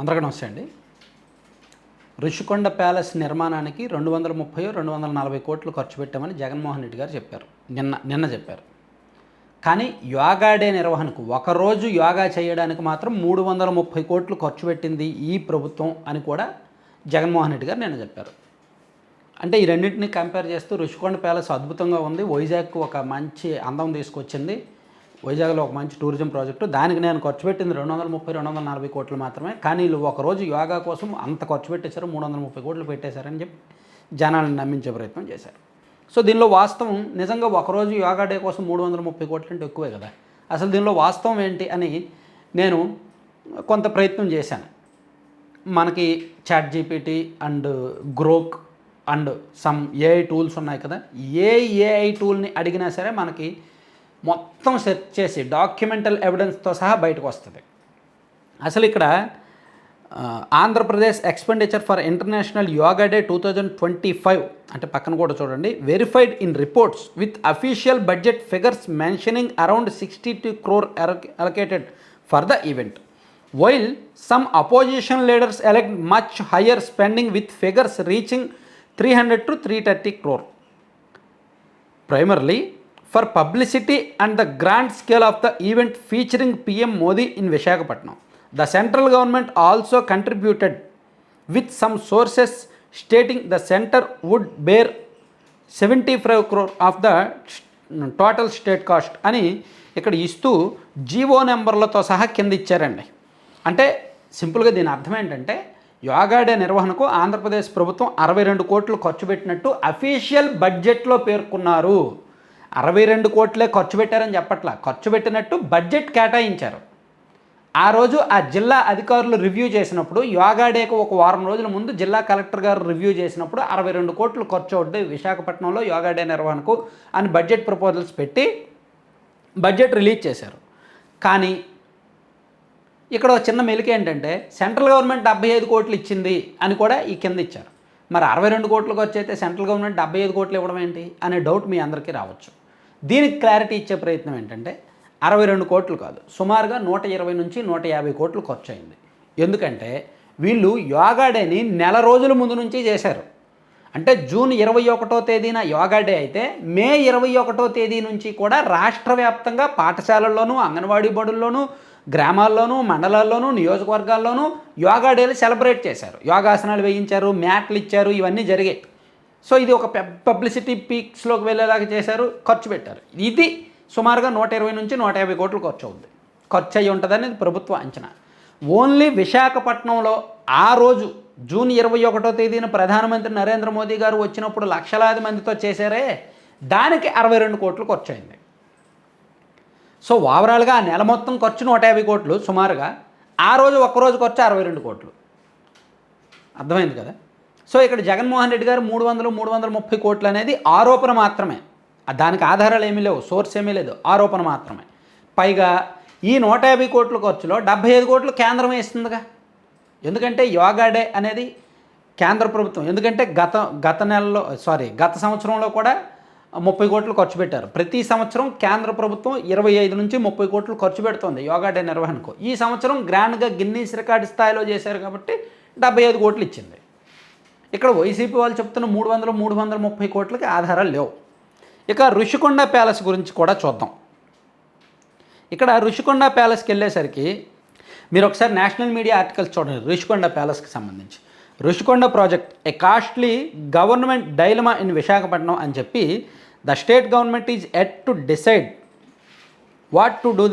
అందరికీ నమస్తే అండి. రుషికొండ ప్యాలెస్ నిర్మాణానికి 230 240 కోట్లు ఖర్చు పెట్టామని జగన్మోహన్ రెడ్డి గారు చెప్పారు. నిన్న చెప్పారు. కానీ యోగా డే నిర్వహణకు ఒకరోజు యోగా చేయడానికి మాత్రం 330 కోట్లు ఖర్చు పెట్టింది ఈ ప్రభుత్వం అని కూడా జగన్మోహన్ రెడ్డి గారు నిన్న చెప్పారు. అంటే ఈ రెండింటిని కంపేర్ చేస్తూ రుషికొండ ప్యాలెస్ అద్భుతంగా ఉంది, వైజాగ్కు ఒక మంచి అందం తీసుకొచ్చింది, వైజాగ్లో ఒక మంచి టూరిజం ప్రాజెక్టు, దానికి నేను ఖర్చు పెట్టింది 230 240 కోట్లు మాత్రమే, కానీ వీళ్ళు ఒకరోజు యోగా కోసం అంత ఖర్చు పెట్టేశారు, 330 కోట్లు పెట్టేశారని చెప్పి జనాలను నమ్మించే ప్రయత్నం చేశారు. సో దీనిలో వాస్తవం నిజంగా ఒకరోజు యోగా డే కోసం 330 కోట్లు అంటే ఎక్కువే కదా. అసలు దీనిలో వాస్తవం ఏంటి అని నేను కొంత ప్రయత్నం చేశాను. మనకి chat GPT and Grok and some AI tools ఉన్నాయి కదా, ఏఐ టూల్ని అడిగినా సరే మనకి మొత్తం సెర్చ్ చేసి డాక్యుమెంటల్ ఎవిడెన్స్తో సహా బయటకు వస్తుంది. అసలు ఇక్కడ Andhra Pradesh expenditure for international yoga day 2025 అంటే పక్కన కూడా చూడండి, verified in reports with official budget figures mentioning around 62 crore allocated for the event, while some opposition leaders elect much higher spending with figures reaching 300 to 330 crore. Primarily for publicity and the grand scale of the event featuring PM Modi in Visakhapatnam. The central government also contributed, with some sources stating the center would bear 75 crore of the total state cost అని ఇక్కడ ఇస్తూ GO నెంబర్లతో సహా కింద ఇచ్చారండి. అంటే సింపుల్గా దీని అర్థం ఏంటంటే యోగా డే నిర్వహణకు ఆంధ్రప్రదేశ్ ప్రభుత్వం 62 కోట్లు ఖర్చు పెట్టినట్టు అఫీషియల్ బడ్జెట్లో పేర్కొన్నారు. 62 కోట్లే ఖర్చు పెట్టారని చెప్పట్లా, ఖర్చు పెట్టినట్టు బడ్జెట్ కేటాయించారు. ఆ రోజు ఆ జిల్లా అధికారులు రివ్యూ చేసినప్పుడు, యోగా డేకు ఒక వారం రోజుల ముందు జిల్లా కలెక్టర్ గారు రివ్యూ చేసినప్పుడు 62 కోట్లు ఖర్చు అవుతుంది విశాఖపట్నంలో యోగా డే నిర్వహణకు అని బడ్జెట్ ప్రపోజల్స్ పెట్టి బడ్జెట్ రిలీజ్ చేశారు. కానీ ఇక్కడ ఒక చిన్న మెలిక ఏంటంటే సెంట్రల్ గవర్నమెంట్ 75 కోట్లు ఇచ్చింది అని కూడా ఈ కింద ఇచ్చారు. మరి 62 కోట్లు ఖర్చు అయితే సెంట్రల్ గవర్నమెంట్ 75 కోట్లు ఇవ్వడం ఏంటి అనే డౌట్ మీ అందరికీ రావచ్చు. దీనికి క్లారిటీ ఇచ్చే ప్రయత్నం ఏంటంటే 62 కోట్లు కాదు, సుమారుగా 120 నుంచి 150 కోట్లు ఖర్చు అయింది. ఎందుకంటే వీళ్ళు యోగా డేని నెల రోజుల ముందు నుంచి చేశారు. అంటే జూన్ 21వ తేదీన యోగా డే అయితే మే 21వ తేదీ నుంచి కూడా రాష్ట్ర వ్యాప్తంగా పాఠశాలల్లోనూ, అంగన్వాడీ బడుల్లోనూ, గ్రామాల్లోనూ, మండలాల్లోనూ, నియోజకవర్గాల్లోనూ యోగా డేలు సెలబ్రేట్ చేశారు. యోగాసనాలు వేయించారు, మ్యాట్లు ఇచ్చారు, ఇవన్నీ జరిగాయి. సో ఇది ఒక పబ్లిసిటీ పీక్స్లోకి వెళ్ళేలాగా చేశారు, ఖర్చు పెట్టారు. ఇది సుమారుగా 120 నుంచి 150 కోట్లు ఖర్చు అవుతుంది, ఖర్చు అయ్యి ఉంటుందని ప్రభుత్వ అంచనా. ఓన్లీ విశాఖపట్నంలో ఆ రోజు జూన్ 21వ తేదీన ప్రధానమంత్రి నరేంద్ర మోదీ గారు వచ్చినప్పుడు లక్షలాది మందితో చేశారే, దానికి 62 కోట్లు ఖర్చు అయింది. సో ఓవరాల్గా ఆ నెల మొత్తం ఖర్చు 150 కోట్లు సుమారుగా, ఆ రోజు ఒక్కరోజు ఖర్చు 62 కోట్లు. అర్థమైంది కదా. సో ఇక్కడ జగన్మోహన్ రెడ్డి గారు 300 330 కోట్లు అనేది ఆరోపణ మాత్రమే, దానికి ఆధారాలు ఏమీ లేవు, సోర్స్ ఏమీ లేదు, ఆరోపణ మాత్రమే. పైగా ఈ 150 కోట్ల ఖర్చులో 75 కోట్లు కేంద్రం వేస్తుందిగా. ఎందుకంటే యోగా డే అనేది కేంద్ర ప్రభుత్వం, ఎందుకంటే గత సంవత్సరంలో కూడా 30 కోట్లు ఖర్చు పెట్టారు. ప్రతి సంవత్సరం కేంద్ర ప్రభుత్వం 25 నుంచి 30 కోట్లు ఖర్చు పెడుతుంది యోగా డే నిర్వహణకు. ఈ సంవత్సరం గ్రాండ్గా గిన్నీస్ రికార్డు స్థాయిలో చేశారు కాబట్టి 75 కోట్లు ఇచ్చింది. ఇక్కడ వైసీపీ వాళ్ళు చెప్తున్న 300 330 కోట్లకి ఆధారాలు లేవు. ఇక రుషికొండ ప్యాలెస్ గురించి కూడా చూద్దాం. ఇక్కడ రుషికొండ ప్యాలెస్కి వెళ్ళేసరికి మీరు ఒకసారి నేషనల్ మీడియా ఆర్టికల్స్ చూడండి రుషికొండ ప్యాలెస్కి సంబంధించి. Rushikonda project a costly government dilemma in Visakhapatnam అని చెప్పి, the state government is at to decide what to do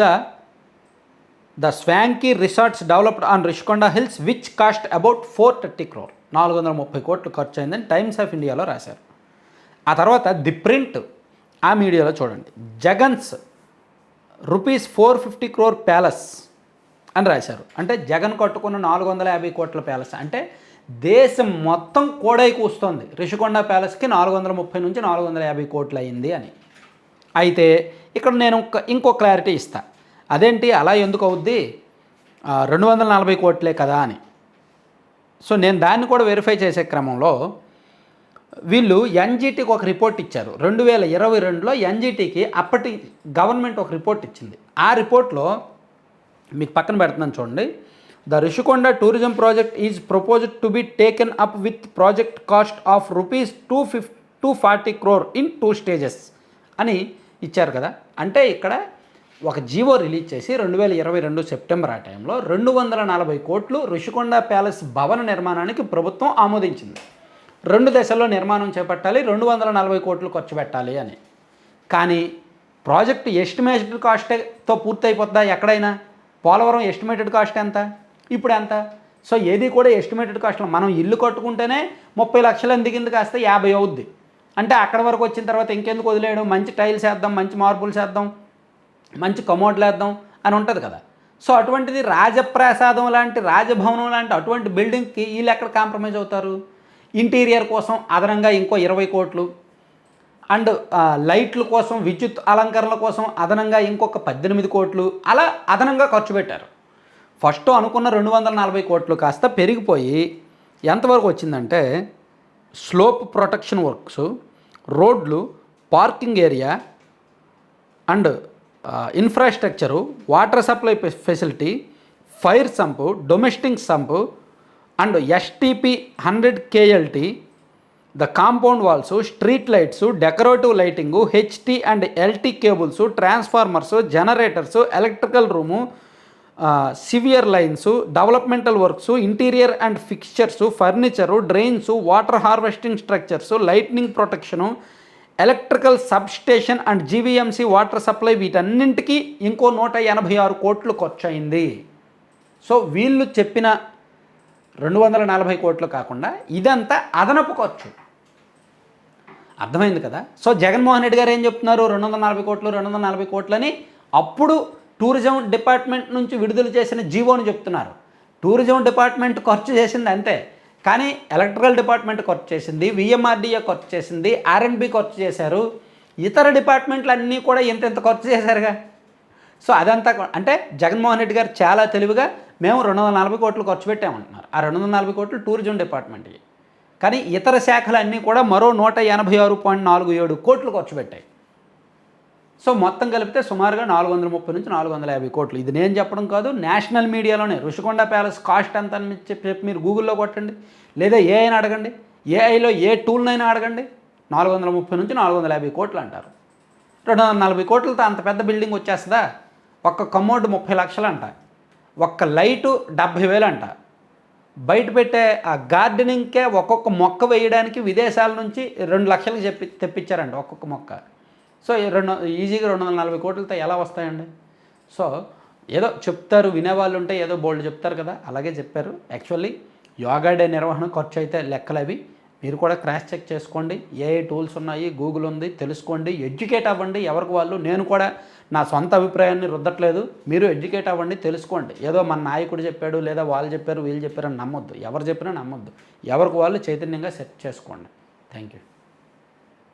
the swanky resorts developed on Rushikonda hills which cost about 430 crore, 430 కోట్లు ఖర్చు అయిందని టైమ్స్ ఆఫ్ ఇండియాలో రాశారు. ఆ తర్వాత ది ప్రింట్ ఆ మీడియాలో చూడండి, జగన్స్ ₹450 crore ప్యాలెస్ అని రాశారు. అంటే జగన్ కట్టుకున్న 450 కోట్ల ప్యాలెస్ అంటే దేశం మొత్తం కోడై కూస్తోంది రుషికొండ ప్యాలెస్కి 430 నుంచి 450 కోట్లు అయింది అని. అయితే ఇక్కడ నేను ఇంకో క్లారిటీ ఇస్తా, అదేంటి అలా ఎందుకు అవుద్ది, 240 కోట్లే కదా అని. సో నేను దాన్ని కూడా వెరిఫై చేసే క్రమంలో వీళ్ళు ఎన్జీటీకి ఒక రిపోర్ట్ ఇచ్చారు. 2022లో ఎన్జీటీకి అప్పటి గవర్నమెంట్ ఒక రిపోర్ట్ ఇచ్చింది. ఆ రిపోర్ట్లో మీకు పక్కన పెడుతున్నాను చూడండి, the Rishikonda tourism project is proposed to be taken up with project cost of ₹240 crore in 2 stages అని ఇచ్చారు కదా. అంటే ఇక్కడ ఒక జీవో రిలీజ్ చేసి 2022 సెప్టెంబర్ ఆ టైంలో 240 కోట్లు రిషికొండ ప్యాలెస్ భవన నిర్మాణానికి ప్రభుత్వం ఆమోదించింది. 2 దశల్లో నిర్మాణం చేపట్టాలి, 240 కోట్లు ఖర్చు పెట్టాలి అని. కానీ ప్రాజెక్టు ఎస్టిమేటెడ్ కాస్ట్తో పూర్తయిపోద్దా ఎక్కడైనా? పోలవరం ఎస్టిమేటెడ్ కాస్ట్ ఎంత, ఇప్పుడు ఎంత? సో ఏది కూడా ఎస్టిమేటెడ్ కాస్ట్లో మనం ఇల్లు కట్టుకుంటేనే 30 లక్షలు దిగింది, కాస్త 50 అవుద్ది. అంటే అక్కడ వరకు వచ్చిన తర్వాత ఇంకెందుకు వదిలేయడం, మంచి టైల్స్ వేద్దాం, మంచి మార్బుల్స్ వేద్దాం, మంచి కమోడ్లు వేద్దాం అని ఉంటుంది కదా. సో అటువంటిది రాజప్రాసాదం లాంటి, రాజభవనం లాంటి అటువంటి బిల్డింగ్కి వీళ్ళు ఎక్కడ కాంప్రమైజ్ అవుతారు? ఇంటీరియర్ కోసం అదనంగా ఇంకో 20 కోట్లు అండ్ లైట్ల కోసం, విద్యుత్ అలంకరణల కోసం అదనంగా ఇంకొక 18 కోట్లు అలా అదనంగా ఖర్చు పెట్టారు. ఫస్ట్ అనుకున్న 240 కోట్లు కాస్త పెరిగిపోయి ఎంతవరకు వచ్చిందంటే స్లోప్ ప్రొటెక్షన్ వర్క్స్, రోడ్లు, parking area and infrastructure, water supply facility, fire sump, domestic sump and STP 100 KLT, the compound walls, street lights, decorative lighting, HT and LT cables, transformers, generators, electrical room, sewer lines, developmental works, interior and fixtures, furniture, drains, water harvesting structures, lightning protection, electrical substation and GVMC water supply, వీటన్నింటికి ఇంకో 186 కోట్లు ఖర్చు అయింది. So వీళ్ళు చెప్పిన 240 కోట్లు కాకుండా ఇదంతా అదనపు ఖర్చు. అర్థమైంది కదా. సో జగన్మోహన్ రెడ్డి గారు ఏం చెప్తున్నారు, 240 కోట్లని అప్పుడు టూరిజం డిపార్ట్మెంట్ నుంచి విడుదల చేసిన జీవోని చెప్తున్నారు. టూరిజం డిపార్ట్మెంట్ ఖర్చు చేసింది అంతే, కానీ ఎలక్ట్రికల్ డిపార్ట్మెంట్ ఖర్చు చేసింది, విఎంఆర్డీఏ ఖర్చు చేసింది, ఆర్ఎండ్బి ఖర్చు చేశారు, ఇతర డిపార్ట్మెంట్లు అన్నీ కూడా ఇంత ఖర్చు చేశారుగా. సో అదంతా అంటే జగన్మోహన్ రెడ్డి గారు చాలా తెలివిగా మేము 240 కోట్లు ఖర్చు పెట్టామంటున్నారు. ఆ 240 కోట్లు టూరిజం డిపార్ట్మెంట్కి, కానీ ఇతర శాఖలు అన్నీ కూడా మరో 186.47 కోట్లు ఖర్చు పెట్టాయి. సో మొత్తం కలిపితే సుమారుగా 430 నుంచి 450 కోట్లు. ఇది నేను చెప్పడం కాదు, నేషనల్ మీడియాలోనే రుషికొండ ప్యాలెస్ కాస్ట్ ఎంత అని చెప్పి మీరు గూగుల్లో కొట్టండి, లేదా ఏఐని అడగండి, ఏఐలో ఏ టూల్నైనా అడగండి, 430 నుంచి 450 కోట్లు అంటారు. 240 కోట్లతో అంత పెద్ద బిల్డింగ్ వచ్చేస్తుందా? ఒక్క కమోడ్ 30 లక్షలు అంట, ఒక్క లైటు 70,000 అంట, బయట పెట్టే ఆ గార్డెనింగ్కే ఒక్కొక్క మొక్క వేయడానికి విదేశాల నుంచి 2 లక్షలకు తెప్పించారంట ఒక్కొక్క మొక్క. సో ఈజీగా 240 కోట్లతో ఎలా వస్తాయండి? సో ఏదో చెప్తారు, వినేవాళ్ళు ఉంటే ఏదో బోల్డ్ చెప్తారు కదా, అలాగే చెప్పారు. యాక్చువల్లీ యోగా డే నిర్వహణ ఖర్చు అయితే లెక్కలు అవి మీరు కూడా క్రాస్ చెక్ చేసుకోండి. ఏ టూల్స్ ఉన్నాయి, గూగుల్ ఉంది, తెలుసుకోండి, ఎడ్యుకేట్ అవ్వండి ఎవరికి వాళ్ళు. నేను కూడా నా సొంత అభిప్రాయాన్ని రుద్దట్లేదు, మీరు ఎడ్యుకేట్ అవ్వండి, తెలుసుకోండి. ఏదో మన నాయకుడు చెప్పాడు, లేదా వాళ్ళు చెప్పారు, వీళ్ళు చెప్పారని నమ్మొద్దు, ఎవరు చెప్పినా నమ్మొద్దు. ఎవరికి వాళ్ళు చైతన్యంగా సెట్ చేసుకోండి. Thank you.